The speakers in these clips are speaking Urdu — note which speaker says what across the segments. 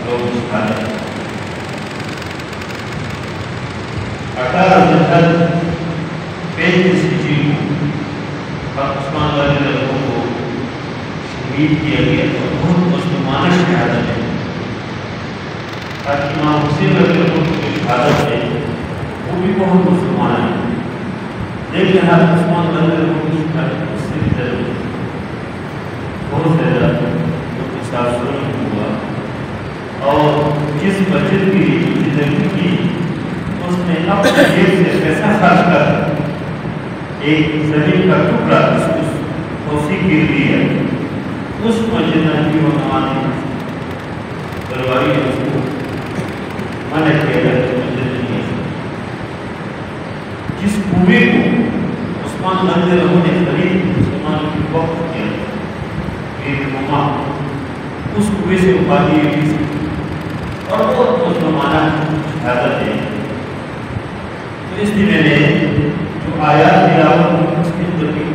Speaker 1: لوگ شہادت 18 ذوالحجہ 35 ہجری کو عثمان رضی اللہ عنہ کو شہید کیا گیا تو بہت مسلمانہ شہادت ہے. امام حسین رضی اللہ عنہ کی شہادت ہے وہ بھی بہت مسلمانہ ہے، لیکن عثمان رضی اللہ عنہ کی شہادت اس سے بھی درجہ بہت زیادہ متاثر ہوا. اور جس مسجد کی زندگی کی اس نے اپنے جیب سے پیسہ خرچ کر ایک زمین کا ٹکڑا اس کوسی گر دی ہے، اس مسجد میں وہ نمانے بلواری نے اس کو منع کیا گیا کہ مسجد نہیں ہے. جس کنویں کو عثمان رضی اللہ عنہ نے خرید مسلمان کی وقت کیا اس کنویں سے اپادی ہوئی اور بہت مسلمانہ شہادت ہے. تو اس لیے میں نے جو آیات تلاوت اس کے اندر بھی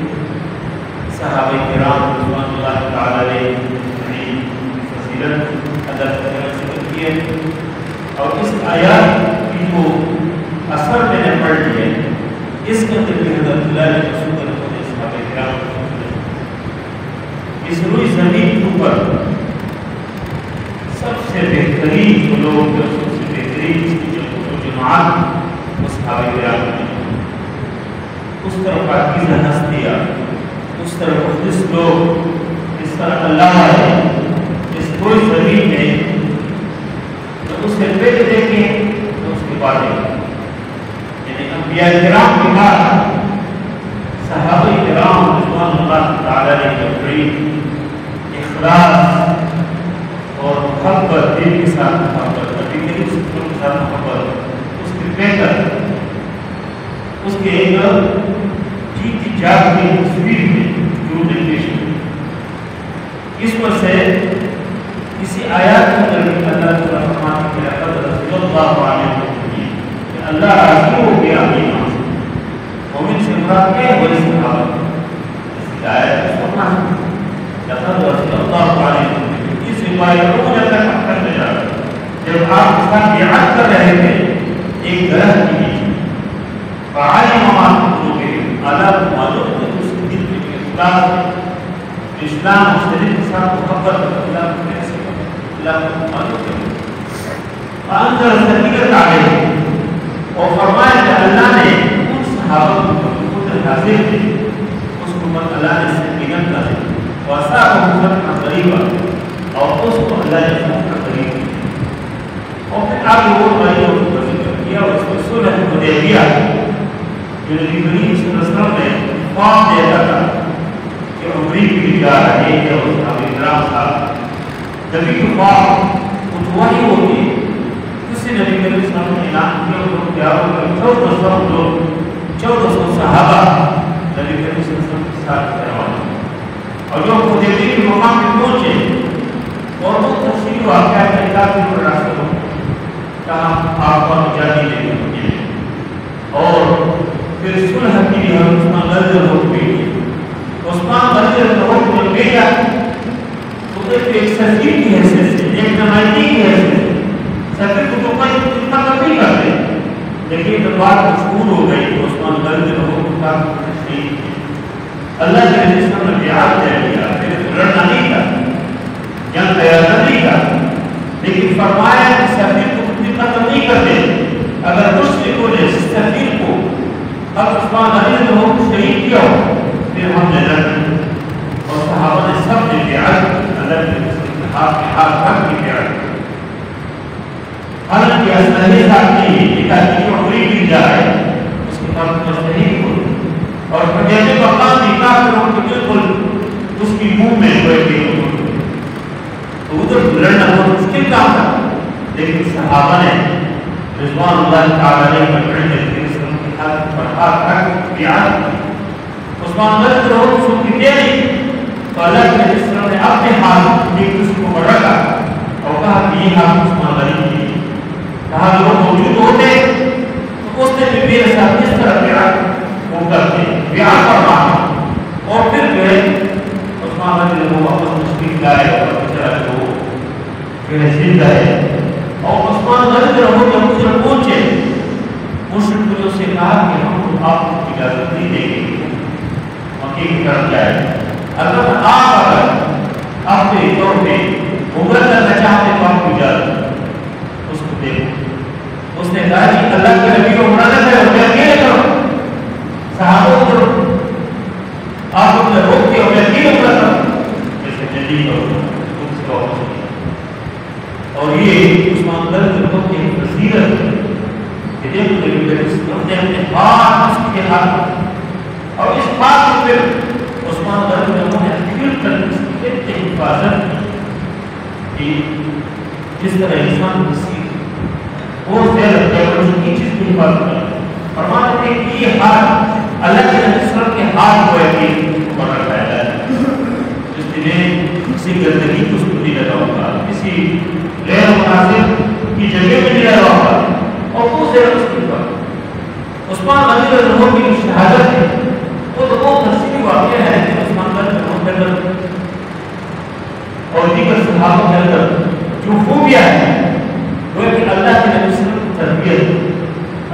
Speaker 1: صحابہ کرام رضوان اللہ تعالی علیہ فضیلت ادا کرنا ذکر کی ہے. اور اس آیات کی جو اثر میں نے پڑھ لی ہے اس کے اندر بھی حضرت اللہ علیہ رسول اللہ صحابہ کرام اس روئی زمین کے اوپر سب سے بہترین جو لوگ سب سے بہترین جو جماعت وہ صحابہ کرام نے اس طرح پاکیزہ ہستیاں اس طرح مخلص لوگ اس طرح اللہ ہے اس روئی زمین میں تو اس کے پہلے دیکھیں تو اس کے بعد یعنی انبیاء کرام کے بعد صحابہ کرام رضوان اللہ تعالی علیہ اجمعین اخلاص اور محبت دین کے ساتھ محبت نبی کریم صلی اللہ علیہ وسلم کے ساتھ محبت اس کے بہتر اس کے ایک جیتی جاگتی تصویر میں جو پیش اس پر سے کسی آیات کو درمیان اللہ تعالیٰ فرماتے ہیں کہ رسول اللہ علیہ وسلم کہ اللہ راضی ہو گیا ایمان سے مومن سے مراد کیا ہے ولی صحابہ اس آیت کو سننا لقد رسول اللہ علیہ وسلم اس روایتوں نے تک اکثر میں جاتا جب آپ اس کا بیعت کر رہے تھے ایک درخت کے نیچے فعالم ما قلوبہ عذاب معلوم ہے اس کے دل میں اخلاص اسلام اور شریعت کے ساتھ محبت اللہ کو کیسے اللہ کو معلوم ہے. فانظر سبیلت علیہ اور فرمایا کہ اللہ نے ان صحابہ کو خود حاضر تھے اس کو من اللہ نے سکینت کا ہے وَأَصَابَهُمْ فَتْحًا قَرِيبًا اور اس کو اللہ نے فتح قریب اور پھر آگے وہ بھائیوں کو ذکر کیا اور اس کو صلح حدیبیہ جو نبی کریم صلی اللہ علیہ وسلم نے خواب دیتا تھا کہ عمری کے لیے جا رہے ہیں یا اس صحابہ کرام صاحب نبی کے خواب کچھ وحی ہوتی ہے اس سے نبی کریم صلی اللہ علیہ وسلم نے اعلان کیا اور کیا ہوگا 1400 لوگ 1400 صحابہ نبی کریم صلی اللہ علیہ وسلم کے ساتھ کروانے اور جو حدیبیہ کے مقام پہ پہنچے اور وہ تفصیل واقعہ ہے کافی بڑا راستہ کہاں آپ کو آزادی دے دی اور پھر صلح کی بھی عثمان رضی اللہ عنہ بھی عثمان رضی اللہ عنہ کو بھیجا تو ایک سفیر کی حیثیت سے ایک نمائندی کی حیثیت سے سفیر کو تو کوئی اتنا نہیں کرتے لیکن جب بات مشہور ہو گئی تو عثمان رضی اللہ عنہ کو کافی شہید اللہ کے نبی صلی اللہ علیہ وسلم نے بیعت دے دیا پھر لڑنا نہیں تھا جنگ تیار نہیں تھا لیکن فرمایا کہ سفیر کو کتنی قتل نہیں کرتے اگر مشرکوں نے سفیر کو اب عثمان رضی اللہ عنہ کو شہید کیا ہو پھر ہم نے لڑنا اور صحابہ نے سب نے بیعت اللہ کے نبی کے ہاتھ رکھ کی بیعت حالانکہ اسلحے ساتھ نہیں ایک آدمی کو عمری مل جائے اس کے بعد مستحیل ہو اور حدیبیہ مقام بھی کافروں کے بالکل اس کی منہ میں ہوئے گئے تو ادھر لڑنا بہت مشکل کام تھا لیکن صحابہ نے رضوان اللہ تعالی علیہ وسلم کے ہاتھ پر ہاتھ رکھ بیعت عثمان رضی اللہ عنہ کو کی تیری تو اللہ کے نبی صلی اللہ علیہ وسلم نے اپنے ہاتھ ایک دوسرے کو رکھا اور کہا کہ یہ ہاتھ عثمان غنی کی کہا لوگ موجود ہوتے تو اس نے بھی میرے ساتھ اس طرح بیعت وہ کرتے بیعت فرمایا اور پھر جو ہے عثمان رضی اللہ عنہ واپس مشکل لائے اور چلا جو کہ زندہ ہے. اور عثمان غنی رضی اللہ عنہ جب پہنچے مشرکوں سے کہا کہ ہم تو آپ کو اجازت نہیں دیں گے مکے کی طرف جائے. اگر آپ اپنے طور پہ عمرہ کرنا چاہتے تو آپ کو اجازت. اس کو دیکھو اس نے کہا کہ اللہ کے نبی کو عمرہ نہ کرو میں اکیلے کرو صحابہ کو کرو آپ کو روکتے ہو میں اکیلے عمرہ کرو جیسے جلدی کرو. اور یہ عثمان غنی رضی اللہ عنہ کی فضیلت ہے کہ دیکھو نبی کریم صلی اللہ علیہ وسلم نے اپنے ہاتھ اس کے ہاتھ اور اس بات کو پھر عثمان غنی رضی اللہ عنہ نے پھر کر اس کی حفاظت کی. جس طرح انسان مسیح وہ زیادہ تیوروں کی چیز کی حفاظت کرتا فرماتے ہیں کہ یہ ہاتھ اللہ کے نبی صلی اللہ علیہ وسلم کے ہاتھ کو ہے کہ اوپر رکھا ہے جس نے کسی گندگی کو اس کو نہیں لگا ہوگا کسی غیر مناسب کی جگہ میں نہیں لگا ہوگا اور وہ زیادہ اس کی حفاظت. عثمان غنی رضی اللہ عنہ کی شہادت ہے وہ تو بہت تفصیلی واقعہ ہے کہ عثمان غنی رضی اللہ عنہ اور دیگر صحابہ کے اندر جو خوبیاں ہیں وہ ہے کہ اللہ کے نبی صلی اللہ علیہ وسلم کی تربیت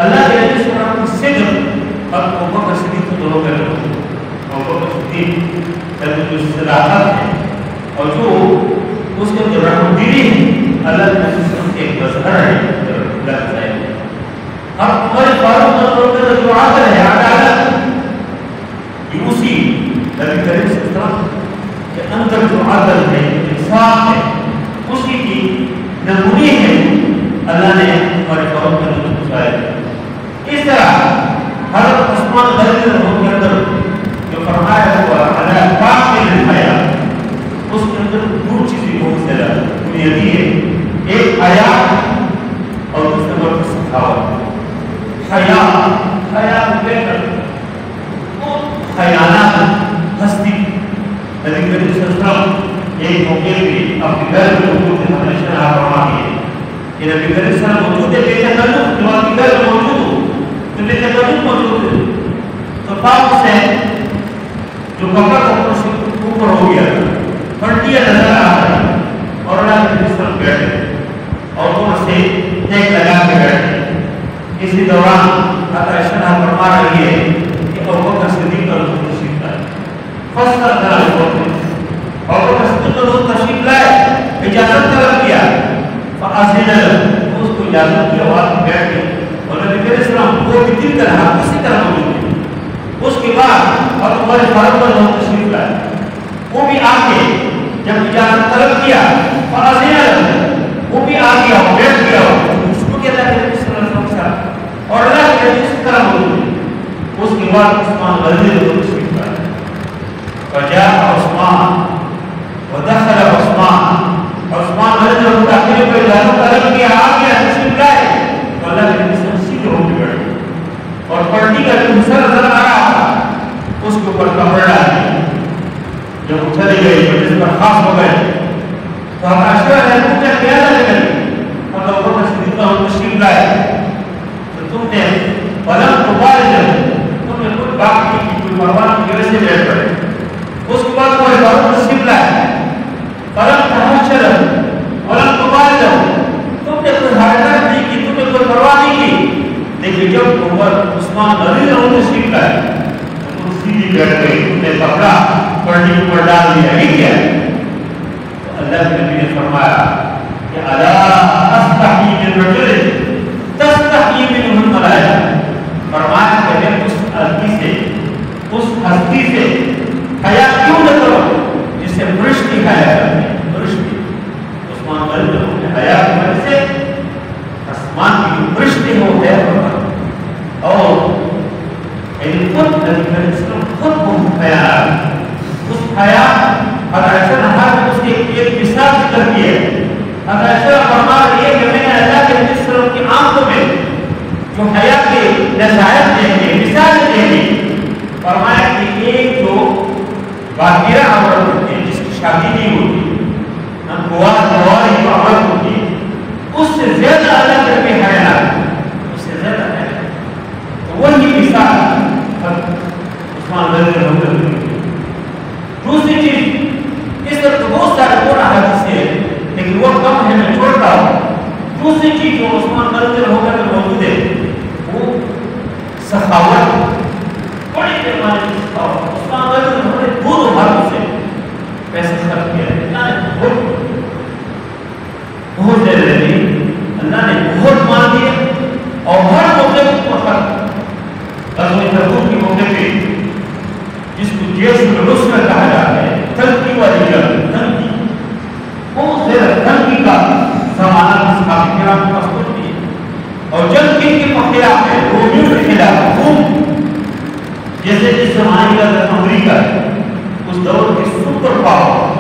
Speaker 1: اللہ کے نبی صلی اللہ علیہ وسلم کی صدق اور ابوبکر صدیق کو دونوں میں لگو ابوبکر صدیق کا جو صداقت ہے اور جو اس کے جو رحم دلی ہے اللہ کے نبی صلی اللہ علیہ وسلم کے ایک مظہر ہے اللہ کے ظاہر ہے. اور عمر فاروق رضی اللہ عنہ جو عادل ہے عدالت یوسی نبی کریم صلی اللہ علیہ وسلم کے اندر جو عدل ہے انصاف ہے اسی کی نمونی ہے اللہ نے ہمارے فاروق کے اندر گزارے. اس طرح حضرت عثمان غنی رضی اللہ عنہ کے اندر جو فرمایا ہوا اللہ پاک نے دکھایا اس کے اندر دو چیزیں بہت زیادہ بنیادی ہے. ایک حیا اور دوسرے نمبر پر سخاوت. حیا بہتر وہ خیانت ہستی نبی کریم صلی اللہ علیہ وسلم ایک موقع بھی اپنے گھر میں موجود ہے ہمیشہ آپ فرما دیے کہ نبی کریم صلی اللہ علیہ وسلم موجود ہے بے تکلف جو آپ کے گھر میں موجود ہو تو بے تکلف موجود ہے تو پاک سے جو کپڑا اوپر ہو گیا پھٹیا نظر آ رہا اور اللہ کے نبی صلی اللہ علیہ وسلم بیٹھے اور اوپر سے ٹیک لگا کے بیٹھے. اسی دوران عائشہ فرما رہی ہے کہ ابوبکر صدیق کا حضور تشریف لائے فصل کرا ابوبکر صدیق کا حضور تشریف لائے اجازت طلب کیا فاذن اس کو اجازت کی آواز میں بیٹھ گئے اور نبی کریم صلی اللہ علیہ وسلم وہ بھی دل کر رہا اسی طرح موجود ہے. اس کے بعد اور عمر فاروق کا حضور تشریف لائے وہ بھی آ کے جب اجازت طلب کیا فاذن وہ بھی آ گیا بیٹھ گیا اس کو کہتا ہے نبی صلی اللہ علیہ وسلم اور اللہ کے نبی اس طرح موجود ہے. اس کے بعد عثمان غنی رضی اللہ عنہ تشریف لائے فجاء عثمان ودخل عثمان غنی رضی اللہ عنہ داخلے پر اجازت طلب کیا آ گیا تشریف لائے تو اللہ کے نبی سے سیدھے ہو کے بیٹھے اور پرڑی کا جو حصہ نظر آ رہا تھا اس کے اوپر کپڑا ڈال جب وہ چلے گئے جس پر خاص ہو گئے تو ہم عائشہ نے پوچھا کیا لگے اور ابوبکر صدیق کا تشریف لائے تم نے فلم تم نے کوئی بات نہیں کی کوئی پرواہ کی وجہ سے بیٹھ پڑے. اس کے بعد کوئی فاروق تشریف لائے فلم تحشر فلم تم نے کوئی حرکت نہیں کی تم نے کوئی پرواہ نہیں کی. لیکن جب عمر عثمان غنی رضی اللہ عنہ تشریف لائے تو تم سیدھی بیٹھ گئی تم نے کپڑا پرڑی کے اوپر ڈال دیا یہ کیا ہے. تو اللہ کے نبی نے فرمایا کہ الا استحی من رجل تستحی منه الملائکہ. فرمایا کہ میں اس ہستی سے حیا کیوں نہ کروں جس سے فرشتے حیا کرتے ہیں. فرشتے عثمان غنی رضی اللہ عنہ حیا کی وجہ سے آسمان کی جو فرشتے ہو ہے اور خود نبی کریم صلی اللہ علیہ وسلم خود بہت حیا اس حیا عائشہ نے اس کی ایک مثال ذکر کی ہے. عائشہ فرما رہی ہے کہ میں نے اللہ کے نبی صلی اللہ علیہ وسلم کی آنکھوں میں جو حیا کے نظائر دیکھے مثال دیکھی فرمایا کہ ایک جو باقیرہ عورت ہوتی ہے جس کی شادی نہیں ہوتی ہم گواری جو عورت ہوتی ہے اس سے زیادہ اللہ کے نبی حیا اس سے زیادہ حیا. تو وہی مثال عثمان غنی رضی اللہ عنہ. دوسری چیز اس طرح تو بہت سارے اور حدیث ہیں لیکن وہ کم ہے دوسری چیز جو عثمان غزل ہو کر موجود ہے وہ سخاوت، بڑے پیمانے کی سخاوت. عثمان غزل ہم نے دو ہاتھوں سے پیسے خرچ کیا ہے. اللہ نے بہت دیر رہی، اللہ نے بہت مان دیے. اور ہر موقع پر غزوہ تبوک کے موقع پہ جس کو جیش العسرہ کہا جاتا ہے، تنقی والی جنگ، تنقی بہت زیادہ تنقی کا زمانہ صحابہ کرام کے پاس ہوتی ہے. اور جنگ کن کے خلاف ہے؟ رومیوں کے خلاف. روم جیسے جس زمانے کا امریکہ ہے، اس دور کے سپر پاور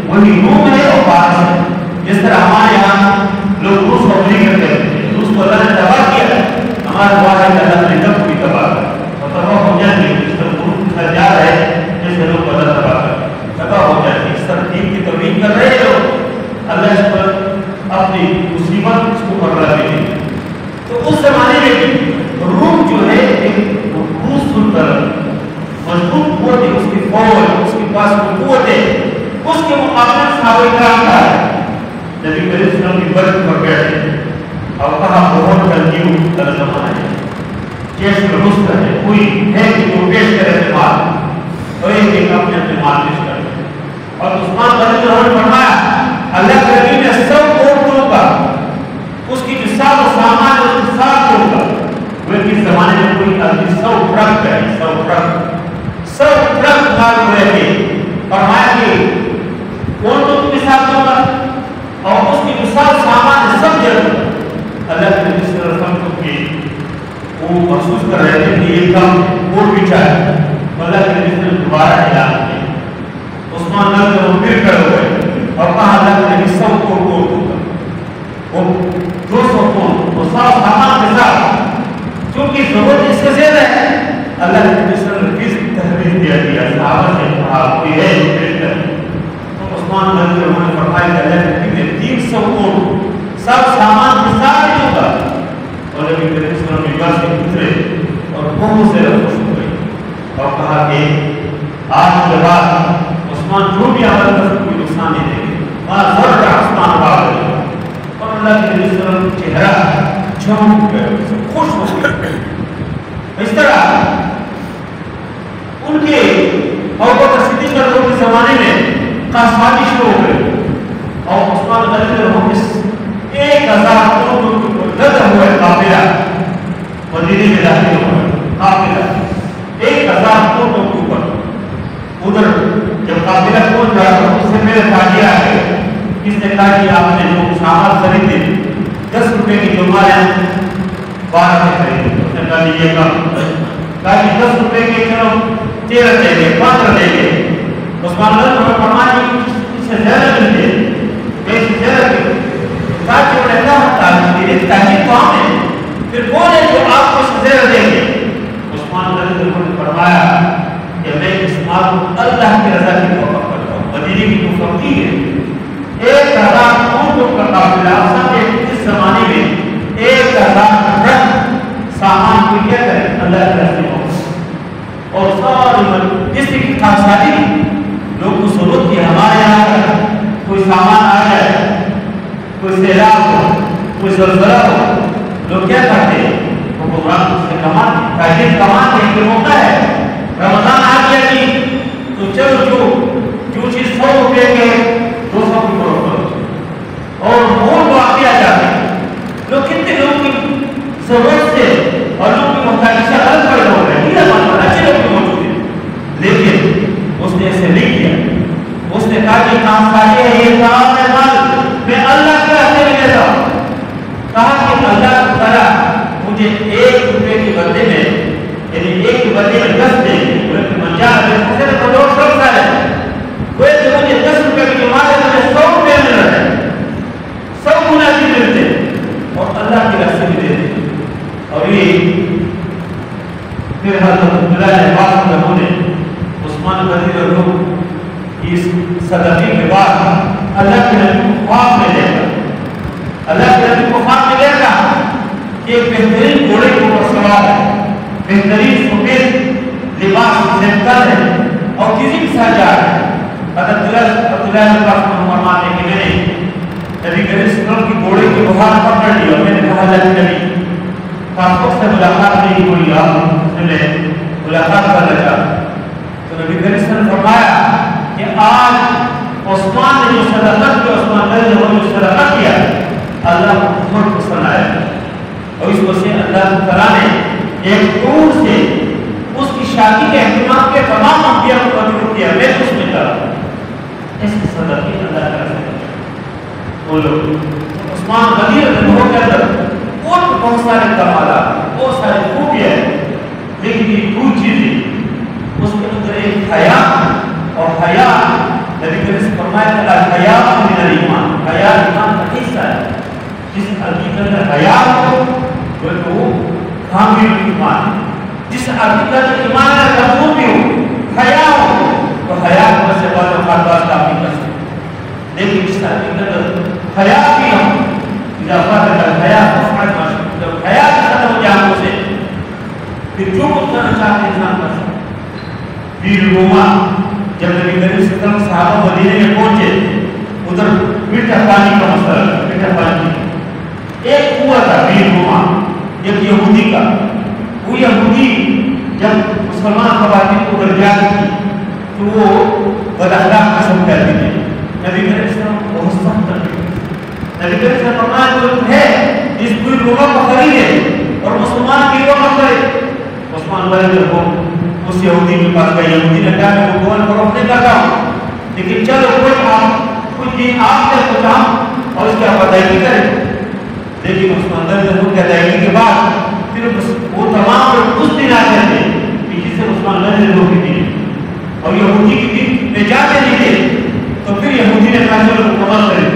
Speaker 1: وہی روم ہے اور فارس ہے. جس طرح ہمارے یہاں لوگ روس کو امریکہ کہتے ہیں، روس کو اللہ نے تباہ کیا ہے، ہمارے واحد اللہ نے جب بھی تباہ کیا اور تباہ ہو جائیں گے. جس طرح روس کے ساتھ جا رہے ہیں جیسے لوگ اللہ تباہ کر تباہ ہو جائیں گے. اس طرح دین کی تبلیغ کر رہے لوگ، اللہ اس پر اپنی مصیبت اس کو پکڑا دے گی. تو اس زمانے میں روم جو ہے ایک روس سلطنت مضبوط قوت ہے، اس کی فوج، اس کے پاس قوت ہے. اس کے مقابلے صحابہ کرام کا ہے. نبی کریم صلی اللہ علیہ وسلم کی برد پر بیٹھے اور کہا بہت تنظیم کا زمانہ ہے، جیش العسرہ ہے، کوئی ہے کہ جو پیش کرے اعتماد اور ایک اپنے اپنے مال پیش کرے. اور عثمان رضی اللہ عنہ نے فرمایا اللہ کے نبی نے 100 عورتوں کا اس کی جو ساز و سامان ہے اس کی ساتھ ہوگا. وہ اس زمانے میں کوئی آدمی 100 ٹرک ہے، 100 ٹرک مال ہوئے تھے. فرمایا کہ عورتوں کے ساتھ ہوگا اور اس کی جو ساز سامان ہے سب جگہ. اللہ کے نبی صلی اللہ علیہ وسلم کو وہ محسوس کر رہے تھے کہ یہ کام اور بھی چاہے. اللہ کے نبی نے دوبارہ اعلان کیا. عثمان رضی اللہ عنہ پھر کھڑے ہوئے اور کہا اللہ کے نبی 100 کو ہوگا، وہ 200 کو وہ ساز سامان کے ساتھ، کیونکہ ضرورت اس سے زیادہ ہے. اللہ کے نبی صلی اللہ علیہ وسلم نے کس تحریر دیا صحابہ سے کہا کہ ہے پیش کر. تو عثمان رضی اللہ عنہ نے فرمایا کہ اللہ کے نبی نے 300 کو سب سامان کے ساتھ ہی ہوگا. اور نبی کریم صلی اللہ علیہ وسلم سے اترے اور بہت سے خوش ہو گئے اور کہا کہ آج کے بعد عثمان جو بھی عمل کر کوئی نقصان نہیں دے گا. وہاں ضرور کا عثمان بھاگ گئے اور اللہ کے نبی صلی اللہ علیہ وسلم کا چہرہ چمک گیا، خوش ہو گئے. اس طرح ان کے ابوبکر صدیق رضی اللہ عنہ کے زمانے میں قاسماتی شروع ہو گئے اور عثمان رضی اللہ عنہ 1000 لوگوں کو لگا ہوا ہے قافلہ مدینے میں داخل ہوا ہے. قافلہ 1000 لوگوں کے اوپر ادھر جب قافلہ پہنچ رہا تو اس سے میرے تاجر آ گئے. کس نے کہا کہ آپ نے جو سامان خریدے 10 روپے کی جو مال ہے 12 سے خریدے. اس نے کہا یہ کام کہا کہ 10 روپے کے چلو 13 دے گے 15 دے گے. عثمان رضی اللہ عنہ فرمایا کہ اس سے زیادہ ملتے اس سے زیادہ ملتے تاکہ انہیں کہا تھا کہ تاجر کون ہے پھر کون ہے جو آپ کو سے زیادہ دیں گے. عثمان رضی اللہ عنہ نے فرمایا کہ میں اس مال کو اللہ کی رضا کی توقع کرتا ہوں. مدینے کی جو فقیر ہے 1000 اونٹوں کا قافلہ اس زمانے میں 1000 ٹرک سامان کو کیا کرے اللہ کے راستے میں اور ساری جس کی خاصی لوگ کو ضرورت کی ہمارے یہاں کوئی سامان آ جائے، کوئی سیلاب ہو، کوئی زلزلہ ہو، لوگ کیا کرتے ہیں وہ پروگرام سے کمان تاجر کمان کے لیے موقع ہے. رمضان آ گیا جی تو چلو جو چیز 100 روپے کے 200 کی فروخت کرو اور مول واقع آ جاتے ہیں. لوگ کتنے لوگوں کی ضرورت سے اور لوگوں کی محتاجی سے الگ پیدا ہو رہے ہیں. یہ ہمارے اچھے لوگ بھی موجود ہیں لیکن اس نے ایسے نہیں کیا. اس نے کہا کہ کام سارے ہے یہ کام ہے مال میں اللہ کے راستے میں دیتا ہوں. کہا کہ اللہ تعالیٰ مجھے 1 روپے کے بدلے میں یعنی 1 کے بدلے میں 10 دے بلکہ منجار میں سے بڑھوڑ سکتا ہے. کوئی تو مجھے 10 روپے کی جماعت ہے مجھے 100 روپے مل رہا ہے، 100 گنا کی ملتے اور اللہ کے راستے میں دیتے. اور یہ پھر حضرت عبداللہ عباس نے عثمان رضی اللہ عنہ کی صدقے کے بعد اللہ کے نبی کو خواب میں دیکھا. اللہ کے نبی کو خواب میں دیکھا کہ ایک بہترین گھوڑے کے اوپر سوار ہے، بہترین سفید لباس پہنتا ہے اور کسی کے ساتھ جا رہا ہے. حضرت عبداللہ عباس فرماتے ہیں کہ میں نے نبی کریم صلی اللہ علیہ وسلم کی گھوڑے کی بخار پکڑ لیا. میں نے کہا اللہ نبی آپ سے ملاقات نہیں ہوئی, آپ نے ملاقات کر لگا. تو نبی کریم صلی اللہ علیہ وسلم نے فرمایا کہ آج عثمان نے جو صدقہ کیا, عثمان نے جو صدقہ کیا, اللہ کو بہت پسند آیا. اور اس وجہ سے اللہ تعالیٰ نے ایک طور سے اس کی شادی کے اہتمام کے تمام انبیاء کو مدعو کیا. میں اس میں تھا اس کی صدقے اللہ تعالیٰ سے بولو. عثمان غنی رضی اللہ کے اندر اور بہت سارے کمالات, بہت سارے خوبیاں, لیکن یہ دو چیزیں اس کے اندر ایک حیا, اور حیا نبی کریم نے فرمایا کہ حیا من الایمان, حیا ایمان کا حصہ ہے. جس آدمی کے اندر حیا ہو وہ کامل ایمان, جس آدمی کا ایمان کمزور بھی ہو, حیا ہو تو حیا کو سے بعد اوقات کافی کر سکتے. لیکن جس آدمی کے اندر حیا بھی ہو, حیا جب حیا ختم ہو جائے ہم سے پھر جو کچھ کرنا چاہتے انسان کر سکتے. بیر روما جب نبی کریم صلی اللہ علیہ وسلم صحابہ مدینے میں پہنچے, ادھر میٹھا پانی کا مسئلہ, میٹھا پانی ایک کنواں تھا بیر روما, ایک یہودی کا. وہ یہودی جب مسلمان خواتین کو درجات کی تو وہ بد اخلاق قسم کرتے تھے. نبی کریم صلی اللہ علیہ وسلم بہت سخت کرتے. نبی کریم صلی اللہ علیہ وسلم فرمایا جو ہے جس بیر روما کو خریدے اور مسلمان کی وہ مت کرے. عثمان بھائی کو اس یہودی کے پاس گئے. یہودی نے کہا میں وہ گول فروخت نہیں کرتا ہوں, لیکن چلو کچھ دن آپ سے کچھ ہم اور اس کی آپ ادائیگی کریں. لیکن عثمان بھائی کی ادائیگی کے بعد پھر وہ تمام لوگ اس دن آتے تھے کہ جس سے عثمان بھائی کی دن اور یہودی کی دن میں جاتے نہیں تھے. تو پھر یہودی نے کہا چلو مکمل کریں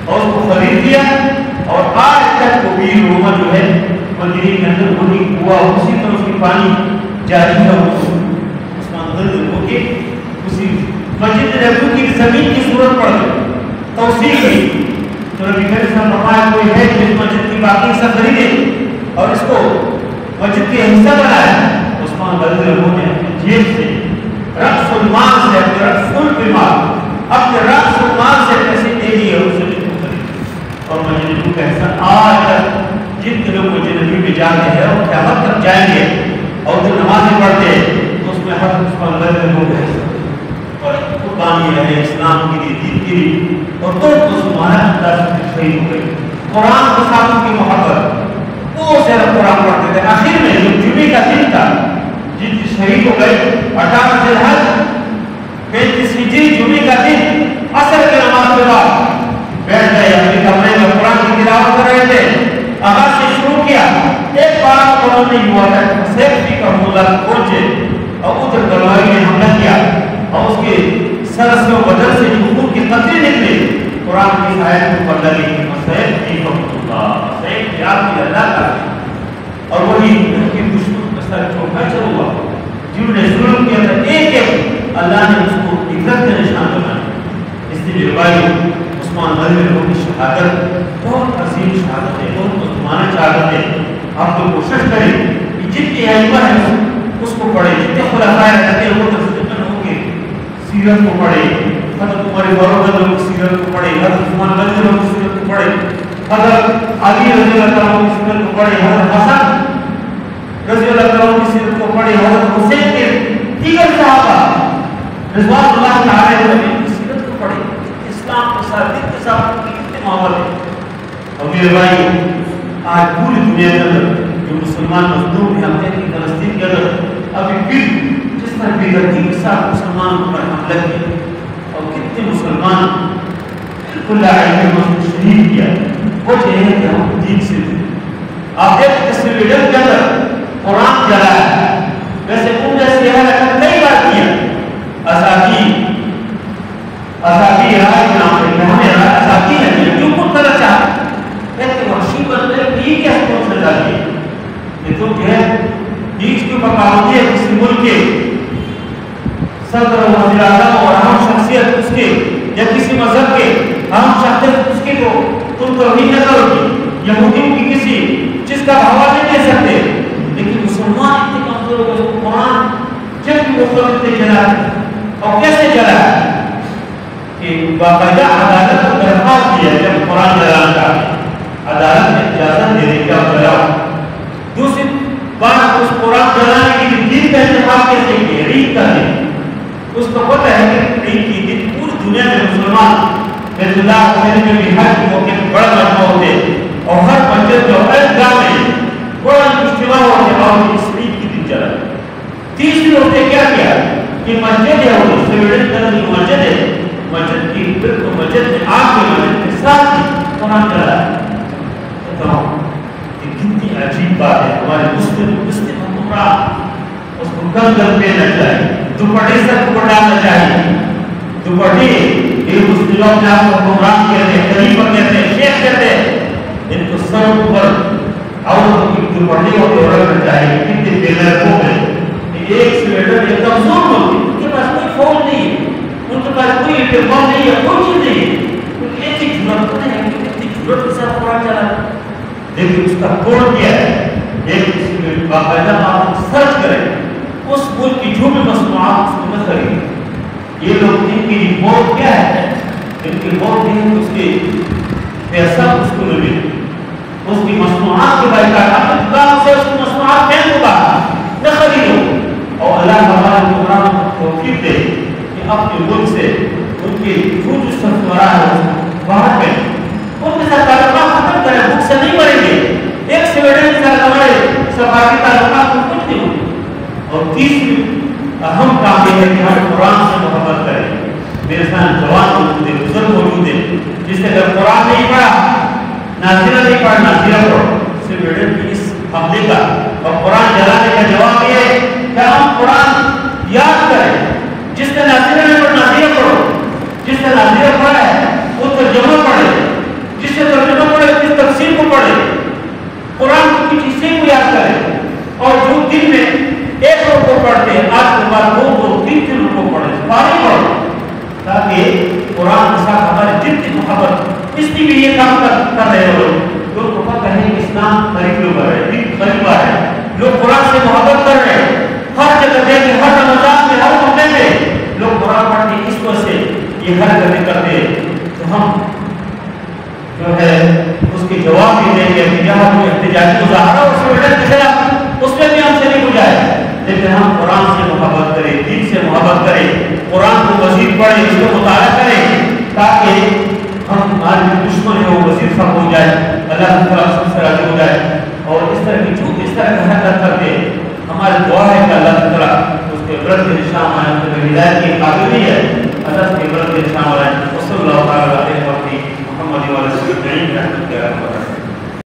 Speaker 1: اور اس کو خرید لیا. اور آج تک وہ بیر روما جو ہے مدینے کے اندر وہی ہوا, اسی طرح اس کی پانی جاری ہے. عثمان غنی ہو کے اسی مسجد نبوی کی زمین کی صورت پڑ گئی, توسیع کی. تو نبی کریم صلی اللہ علیہ وسلم فرمایا کوئی ہے جس مسجد کی باقی حصہ خریدے اور اس کو مسجد کے حصہ بنایا. عثمان غنی نے اپنی جیب سے رأس المال سے, اپنے رأس المال, اپنے رأس المال سے پیسے دے دیے اور اسے اور مسجد نبوی کا حصہ آج تک جتنے لوگ مسجد نبوی میں جاتے ہیں اور قیامت تک جائیں گے اور جو نمازیں پڑھتے ہیں تو اس میں ہر عثمان غنی لوگ ہے اور قربانی ہے اسلام کے لیے, دین کے لیے. اور تو مسلمان اللہ سے شہید ہو گئے. قرآن کے ساتھ کی محبت, وہ زیادہ قرآن پڑھتے تھے. آخر میں جو جمعے کا دن تھا جن کی شہید ہو گئے 18 ذی الحج 35 ہجری جمعے کا دن, عصر کی نماز کے بعد بیٹھ گئے اپنے کمرے میں قرآن کی تلاوت کر رہے تھے. آغاز سے شروع کیا, ایک بار قرآن نہیں ہوا تھا سیفٹی کا مولا پہنچے اور ادھر گلوائی نے حملہ کیا اور اس کے سر سے بدن سے جو خون کی قطرے نکلے قرآن کی آیت کو پڑھ لگی سیفٹی کا مولا, سیفٹی آپ کی اللہ کا. اور وہی کی دشمن کا سر چھوٹا چل ہوا جنہوں نے ظلم کیا تھا, ایک ایک اللہ نے اس کو عزت کا نشان بنایا. اس لیے روایت عثمان غنی کی شہادت بہت عظیم شہادت ہے, بہت عثمانہ شہادت ہے. آپ کو کوشش کریں کہ جتنے ائمہ ہیں اس کو پڑھیں, جتنے خلفائے رہتے ہیں وہ تفسیر ہوں گے سیرت کو پڑھیں. حضرت عمر فاروق کی سیرت کو پڑھیں, حضرت عثمان غنی کی سیرت کو پڑھیں, حضرت علی رضی اللہ عنہ کی سیرت کو پڑھیں, حضرت حسن رضی اللہ عنہ کی سیرت کو پڑھیں, حضرت حسین کے دیگر صحابہ رضوان اللہ تعالی علیہم کی سیرت کو پڑھیں. اسلام کے ساتھ دین کے ساتھ کتنے محبت ہے. اور میرے بھائی آج پوری دنیا کے اندر جو مسلمان مظلوم ہیں, ہم کہتے ہیں فلسطین کے اندر ابھی پھر جس طرح بے دردی کے ساتھ مسلمان پر حملہ کیا اور کتنے مسلمان بالکل لائق شہید کیا, وہ چاہیے کہ ہم دین سے آپ دیکھتے ہیں سویڈن کے اندر قرآن جلایا ہے. ویسے ان جیسے حرکت کئی بار کیا. اساتی رائے کے نام سے ہمیں اساتی ہے جو کچھ کرنا چاہتے کہتے وحشی بندے یہ کیا کون سے ڈالیے. یہ تو جو ہے نیچ کے اوپر پابندی ہے کسی ملک کے صدر و وزیر اعظم اور اہم شخصیت اس کے یا کسی مذہب کے اہم شخصیت اس کی کو تم توہین نہ کرو گی. یہودیوں کی کسی چیز کا حوالہ نہیں دے سکتے, لیکن مسلمان اتنے کمزور ہو گئے. قرآن جب بھی وہ اتنے جلا اور کیسے جلا کہ باقاعدہ عدالت کو درخواست کیا جب قرآن جلانا چاہتے ہیں، عدالت نے اجازت دے دی کہ آپ جلاؤ۔ دوسری بات، اس قرآن جلانے کی دن کا انتخاب کیسے کیا؟ عید کا دن۔ اس کو پتہ ہے کہ عید کی دن پوری دنیا میں مسلمان بیت اللہ میں بھی حج کے موقع پر بڑا مجمع ہوتے اور ہر مسجد جو عیدگاہ میں بڑا اجتماع ہوتے اور اس عید کی دن جلا۔ تیسری ہوتے کیا کیا کہ مسجد ہے وہ سویڈن کی مسجد ہے، مسجد کی بالکل مسجد میں آگ کے مسجد کے ساتھ ہی قرآن جلا۔ بتاؤ یہ کتنی عجیب بات ہے۔ ہمارے مسلم حکمران اس کو کنگن پہننا چاہیے، دوپٹے سب کو ڈالنا چاہیے۔ دوپٹے یہ مسلموں نے آپ کو حکمران کہتے ہیں، خلیفہ کہتے ہیں، شیخ کہتے ہیں، ان کو سر پر عورتوں کی دوپٹے کو رکھنا چاہیے۔ کتنے بےغیرتوں میں ایک سویٹر ایک کمزور ہوتی ہے، ان کے پاس کوئی فون نہیں ہے، ان کے پاس کوئی اعتماد نہیں ہے، کوئی چیز نہیں ہے، کیونکہ ایسی ضرورت نہیں ہے کہ اتنی ضرورت کے ساتھ قرآن چلا۔ لیکن اس کا کوڈ کیا ہے؟ ایک اس میں باقاعدہ آپ سرچ کریں، اس ملک کی جو بھی مصنوعات اس کو نہ خریدیں۔ یہ لوگ ان کی رپورٹ کیا ہے؟ ان کی رپورٹ نہیں ہے، اس کے پیسہ اس کو نہ ملے، اس کی مصنوعات کے بارے میں آپ دکان سے اس کی مصنوعات پھینک ہوگا نہ خریدو۔ اور اللہ ہمارے حکمران کو توفیق دے کہ اپنے ملک سے ان کی جو سرمایہ ہے باہر میں ان کے ساتھ تعلقات ختم کریں، بھوک سے نہیں مریں گے۔ ایک سویڈن کے ساتھ ہمارے سفارتی تعلقات کو کچھ نہیں ہوگی۔ اور تیسری اہم کام یہ ہے کہ ہم قرآن سے محبت کریں۔ میرے ساتھ جوان موجود ہے، بزرگ موجود ہے، جس نے اگر قرآن نہیں پڑھا، نازیرہ نہیں پڑھا، نازیرہ پڑھو۔ سویڈن کی اس حملے کا اور قرآن جلانے کا جواب یہ ہے کہ ہم قرآن یاد کریں۔ جس نے نازیرہ نہیں پڑھا، نازیرہ پڑھو۔ جس نے نازیرہ پڑھا ہے وہ ترجمہ پڑھے، جس نے ترجمہ پڑھے اس تفسیر کو پڑھے، قرآن کی حصے کو یاد کرے۔ اور جو دن میں ایک رکوع پڑھتے ہیں، آج کے بعد دو تین رکوع پڑھیں، پارے پڑھو، تاکہ قرآن کے ساتھ ہمارے دل کی محبت، اس لیے بھی یہ کام کر رہے ہو لوگ کو پتہ ہے کہ اسلام قریب لوگ آ رہے ہیں، دن قریب آ رہے ہیں، لوگ قرآن سے محبت کر رہے ہیں۔ ہر جگہ دیکھیں، ہر رمضان میں، ہر موقع میں لوگ قرآن پڑھتے ہیں، اس وجہ سے یہ حرکتیں کرتے ہیں۔ تو ہم جو ہے اس کے جواب بھی دیں گے کہ جہاں کوئی احتجاجی مظاہرہ اور سویڈن کے خلاف، اس میں بھی ہم سے نہیں بجائے، لیکن ہم قرآن سے محبت کریں، دین سے محبت کریں، قرآن کو مزید پڑھیں، اس کو مطالعہ کریں، تاکہ ہم ہمارے جو دشمن ہے وہ مزید ختم ہو جائے، اللہ تعالیٰ سے راضی ہو جائے۔ اور اس طرح کی جو اس طرح کا حرکت کرتے ہیں، ہماری دعا ہے کہ اللہ تعالیٰ اس کے برد کے نشان آئیں، ان کے ہدایت کی قابل نہیں ہے، اللہ کے برد کے نشان آئیں۔ صلی اللہ تعالیٰ علیہ وسلم محمد علیہ وسلم۔